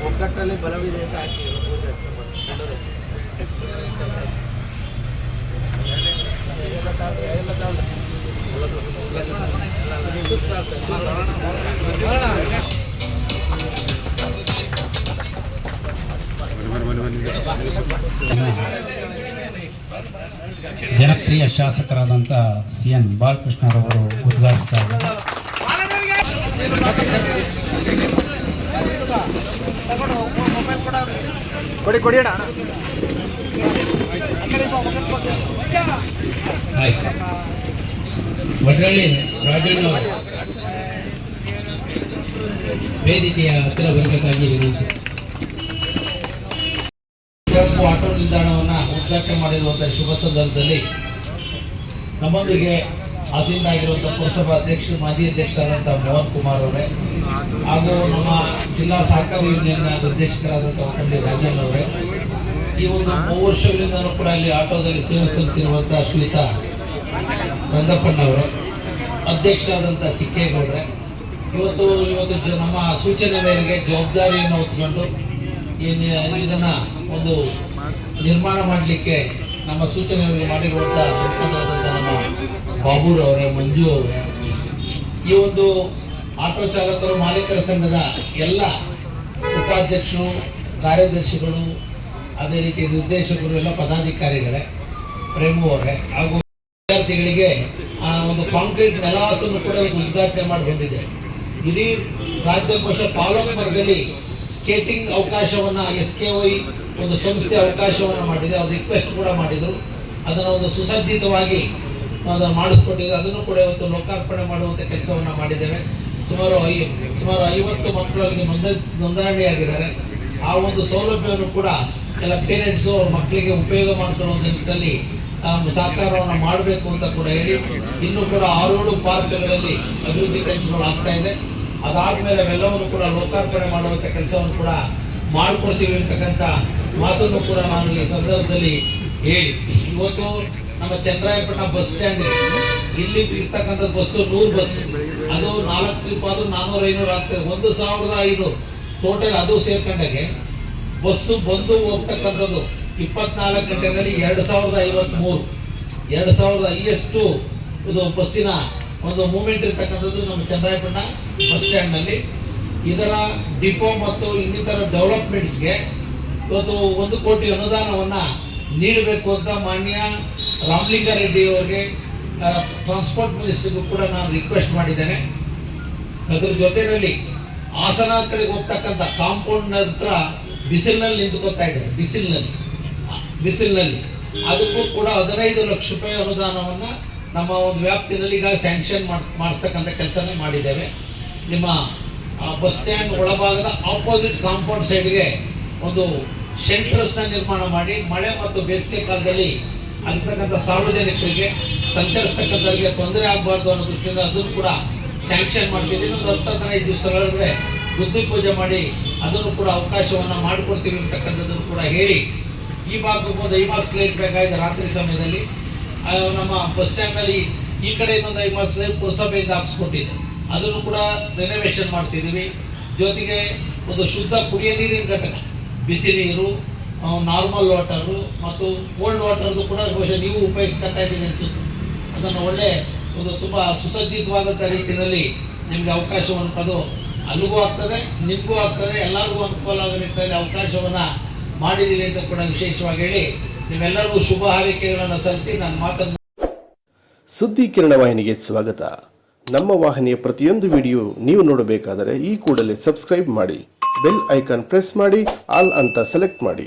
ಒಗ್ಗಟ್ಟಲ್ಲಿ ಬಲವಿದೆ ಅಂತ ಹಾಕಿ ಜನಪ್ರಿಯ ಶಾಸಕರಾದಂಥ CN ಬಾಲಕೃಷ್ಣರವರು ಉದ್ಘಾಟಿಸ್ತಾ ಇದ್ದಾರೆ. ವಡ್ರಳ್ಳಿ ರಾಜಣ್ಣ ವೇದಿಕೆಯ ಹತ್ತಿರ ಬರಬೇಕಾಗಿ ವಿನಂತಿ. ಆಟೋ ನಿಲ್ದಾಣವನ್ನು ಉದ್ಘಾಟನೆ ಮಾಡಿರುವಂತಹ ಶುಭ ಸಂದರ್ಭದಲ್ಲಿ ನಮ್ಮೊಂದಿಗೆ ಆಸೀನರಾಗಿರುವಂತಹ ಪುರಸಭಾ ಅಧ್ಯಕ್ಷರು ಮಾಜಿ ಅಧ್ಯಕ್ಷರಾದಂತಹ ಮೋಹನ್ ಕುಮಾರ್ ಅವರೇ ಹಾಗೂ ನಮ್ಮ ಜಿಲ್ಲಾ ಸಹಕಾರಿ ಯೂನಿಯನ್ನ ನಿರ್ದೇಶಕರಾದಂತಹ ಒಕ್ಕಂಡಿ ರಾಜನ್ ಅವರೇ, ಈ ಒಂದು 3 ವರ್ಷಗಳಿಂದಲೂ ಕೂಡ ಅಲ್ಲಿ ಆಟೋದಲ್ಲಿ ಸೇವೆ ಸಲ್ಲಿಸಿರುವಂತಹ ಶ್ವೇತಾ ರಂಗಪ್ಪಣ್ಣವರೇ, ಅಧ್ಯಕ್ಷರಾದಂತಹ ಚಿಕ್ಕೇಗೌಡ್ರೆ, ಇವತ್ತು ನಮ್ಮ ಸೂಚನೆ ಮೇರೆಗೆ ಜವಾಬ್ದಾರಿಯನ್ನು ಹೊತ್ಕೊಂಡು ಇದನ್ನ ಒಂದು ನಿರ್ಮಾಣ ಮಾಡಲಿಕ್ಕೆ ನಮ್ಮ ಸೂಚನೆ ಮಾಡಿರುವಂತಹ ನಮ್ಮ ಬಾಬೂರವರೇ, ಮಂಜು ಅವರೇ, ಈ ಒಂದು ಆಟೋ ಚಾಲಕರು ಮಾಲೀಕರ ಸಂಘದ ಎಲ್ಲ ಉಪಾಧ್ಯಕ್ಷರು, ಕಾರ್ಯದರ್ಶಿಗಳು, ಅದೇ ರೀತಿ ನಿರ್ದೇಶಕರು, ಎಲ್ಲ ಪದಾಧಿಕಾರಿಗಳೇ, ಪ್ರೇಮು ಅವರೇ ಹಾಗೂ ವಿದ್ಯಾರ್ಥಿಗಳಿಗೆ ಒಂದು ಕಾಂಕ್ರೀಟ್ ನೆಲಹಾಸನ್ನು ಕೂಡ ಉದ್ಘಾಟನೆ ಮಾಡಿ ಬಂದಿದೆ. ಇಡೀ ರಾಜ್ಯಕೋಶ ತಾಲೂಕು ಮಟ್ಟದಲ್ಲಿ ಸ್ಕೇಟಿಂಗ್ ಅವಕಾಶವನ್ನ SKY ಒಂದು ಸಂಸ್ಥೆ ಅವಕಾಶವನ್ನು ಮಾಡಿದೆ. ಅವ್ರು ರಿಕ್ವೆಸ್ಟ್ ಕೂಡ ಮಾಡಿದರು, ಅದನ್ನು ಒಂದು ಸುಸಜ್ಜಿತವಾಗಿ ಅದನ್ನು ಮಾಡಿಸ್ಕೊಟ್ಟಿದೆ. ಅದನ್ನು ಕೂಡ ಇವತ್ತು ಲೋಕಾರ್ಪಣೆ ಮಾಡುವಂಥ ಕೆಲಸವನ್ನು ಮಾಡಿದ್ದೇವೆ. ಸುಮಾರು 50 ಮಕ್ಕಳಿಗೆ ನೋಂದಣಿಯಾಗಿದ್ದಾರೆ. ಆ ಒಂದು ಸೌಲಭ್ಯವನ್ನು ಕೂಡ ಎಲ್ಲ ಪೇರೆಂಟ್ಸು ಅವ್ರ ಮಕ್ಕಳಿಗೆ ಉಪಯೋಗ ಮಾಡ್ಕೊಳ್ಳುವ ನಿಟ್ಟಿನಲ್ಲಿ ಸಹಕಾರವನ್ನು ಮಾಡಬೇಕು ಅಂತ ಕೂಡ ಹೇಳಿ, ಇನ್ನೂ ಕೂಡ 6-7 ಪಾರ್ಕ್ಗಳಲ್ಲಿ ಅಭಿವೃದ್ಧಿ ಕೆಲಸಗಳು ಆಗ್ತಾ ಇದೆ. ಅದಾದ್ಮೇಲೆ ಅವೆಲ್ಲವನ್ನು ಕೂಡ ಲೋಕಾರ್ಪಣೆ ಮಾಡುವಂಥ ಕೆಲಸವನ್ನು ಕೂಡ ಮಾಡಿಕೊಡ್ತೀವಿ ಅಂತಕ್ಕಂಥ ಮಾತನ್ನು ಕೂಡ ನಾನು ಈ ಸಂದರ್ಭದಲ್ಲಿ ಹೇಳಿ, ಇವತ್ತು ನಮ್ಮ ಚನ್ನರಾಯಪಟ್ಟಣ ಬಸ್ ಸ್ಟ್ಯಾಂಡ್ ಇಲ್ಲಿ ಇರ್ತಕ್ಕಂಥ ಬಸ್ಸು 100 ಬಸ್, ಅದು 4 ಟ್ರಿಪ್ ಆದ್ರೂ 400-500 ಆಗ್ತದೆ. 1500 ಟೋಟಲ್ ಅದು ಸೇರ್ಕೊಂಡಾಗೆ ಬಸ್ಸು ಬಂದು ಹೋಗ್ತಕ್ಕಂಥದ್ದು 24 ಗಂಟೆಗಳಲ್ಲಿ 2053 ಹೈಯೆಸ್ಟ್ ಇದು ಬಸ್ಸಿನ ಒಂದು ಮೂವ್ಮೆಂಟ್ ಇರ್ತಕ್ಕಂಥದ್ದು ನಮ್ಮ ಚನ್ನರಾಯಪಟ್ಟಣ ಬಸ್ ಸ್ಟ್ಯಾಂಡ್ನಲ್ಲಿ. ಇದರ ಡಿಪೋ ಮತ್ತು ಇನ್ನಿತರ ಡೆವಲಪ್ಮೆಂಟ್ಸ್ಗೆ ಇವತ್ತು 1 ಕೋಟಿ ಅನುದಾನವನ್ನು ನೀಡಬೇಕು ಅಂತ ಮಾನ್ಯ ರಾಮಲಿಂಗಾರೆಡ್ಡಿ ಅವರಿಗೆ, ಟ್ರಾನ್ಸ್ಪೋರ್ಟ್ ಮಿನಿಸ್ಟರ್ಗೂ ಕೂಡ ನಾನು ರಿಕ್ವೆಸ್ಟ್ ಮಾಡಿದ್ದೇನೆ. ಅದರ ಜೊತೆಯಲ್ಲಿ ಹಾಸನ ಕಡೆಗೆ ಹೋಗ್ತಕ್ಕಂಥ ಕಾಂಪೌಂಡ್ ಹತ್ರ ಬಿಸಿಲಿನಲ್ಲಿ ನಿಂತ್ಕೊತಾ ಇದ್ದಾರೆ, ಬಿಸಿಲಿನಲ್ಲಿ ಅದಕ್ಕೂ ಕೂಡ 15 ಲಕ್ಷ ರೂಪಾಯಿ ಅನುದಾನವನ್ನು ನಮ್ಮ ಒಂದು ವ್ಯಾಪ್ತಿನಲ್ಲಿ ಈಗ ಸ್ಯಾಂಕ್ಷನ್ ಮಾಡಿಸ್ತಕ್ಕಂಥ ಕೆಲಸನೇ ಮಾಡಿದ್ದೇವೆ. ನಿಮ್ಮ ಬಸ್ ಸ್ಟ್ಯಾಂಡ್ ಒಳಭಾಗದ ಆಪೋಸಿಟ್ ಕಾಂಪೌಂಡ್ ಸೈಡ್ಗೆ ಒಂದು ಶೆಲ್ಟರ್ಸ್ನ ನಿರ್ಮಾಣ ಮಾಡಿ ಮಳೆ ಮತ್ತು ಬೇಸಿಗೆ ಕಾಲದಲ್ಲಿ ಆಗಿರ್ತಕ್ಕಂಥ ಸಾರ್ವಜನಿಕರಿಗೆ ಸಂಚರಿಸ್ತಕ್ಕಂಥವ್ರಿಗೆ ತೊಂದರೆ ಆಗಬಾರ್ದು ಅನ್ನೋ ದೃಷ್ಟಿಯಿಂದ ಅದನ್ನು ಕೂಡ ಸ್ಯಾಂಕ್ಷನ್ ಮಾಡಿಸಿದ್ದೀವಿ. ಒಂದು 10-15 ದಿವಸಗಳಲ್ಲೇ ಬುದ್ಧಿ ಪೂಜೆ ಮಾಡಿ ಅದನ್ನು ಕೂಡ ಅವಕಾಶವನ್ನು ಮಾಡಿಕೊಡ್ತೀವಿ ಅಂತಕ್ಕಂಥದ್ದನ್ನು ಕೂಡ ಹೇಳಿ, ಈ ಭಾಗಕ್ಕೆ ಒಂದು ಐಮಾಸ್ ಲೈಟ್ ಬೇಕಾಗಿದೆ ರಾತ್ರಿ ಸಮಯದಲ್ಲಿ. ನಮ್ಮ ಬಸ್ ಸ್ಟ್ಯಾಂಡ್ನಲ್ಲಿ ಈ ಕಡೆ ಇನ್ನೊಂದು ಐಮಾಸ್ ಲೈಟ್ ಪುರಸಭೆಯಿಂದ ಹಾಕ್ಸ್ಕೊಟ್ಟಿದೆ, ಅದನ್ನು ಕೂಡ ರೆನೋವೇಷನ್ ಮಾಡಿಸಿದ್ದೀವಿ. ಜೊತೆಗೆ ಒಂದು ಶುದ್ಧ ಕುಡಿಯ ನೀರಿನ ಘಟಕ, ಬಿಸಿ ನೀರು, ನಾರ್ಮಲ್ ವಾಟರು ಮತ್ತು ಕೋಲ್ಡ್ ವಾಟರ್ದು ಕೂಡ ಬಹುಶಃ ನೀವು ಉಪಯೋಗಿಸ್ಕೊತಾ ಇದ್ದೀರಿ ಅನ್ಸುತ್ತೆ. ಅದನ್ನು ಒಳ್ಳೆ ಒಂದು ತುಂಬ ಸುಸಜ್ಜಿತವಾದಂಥ ರೀತಿಯಲ್ಲಿ ನಿಮಗೆ ಅವಕಾಶವನ್ನು ಪಡೆದು ಅಲ್ಲಿಗೂ ಆಗ್ತದೆ, ನಿಮಗೂ ಆಗ್ತದೆ, ಎಲ್ಲರಿಗೂ ಅನುಕೂಲ ಆಗೋ ನಿಟ್ಟಿನಲ್ಲಿ ಅವಕಾಶವನ್ನು ಮಾಡಿದ್ದೀವಿ ಅಂತ ಕೂಡ ವಿಶೇಷವಾಗಿ ಹೇಳಿ ನಿಮ್ಮೆಲ್ಲರಿಗೂ ಶುಭ ಹಾರೈಕೆಗಳನ್ನು ಸಲ್ಲಿಸಿ ನಾನು ಮಾತನ್ನು. ಸುದ್ದಿ ಕಿರಣ ವಾಹಿನಿಗೆ ಸ್ವಾಗತ. ನಮ್ಮ ವಾಹಿನಿಯ ಪ್ರತಿಯೊಂದು ವಿಡಿಯೋ ನೀವು ನೋಡಬೇಕಾದರೆ ಈ ಕೂಡಲೇ ಸಬ್ಸ್ಕ್ರೈಬ್ ಮಾಡಿ, ಬೆಲ್ ಐಕಾನ್ ಪ್ರೆಸ್ ಮಾಡಿ, ಆಲ್ ಅಂತ ಸೆಲೆಕ್ಟ್ ಮಾಡಿ.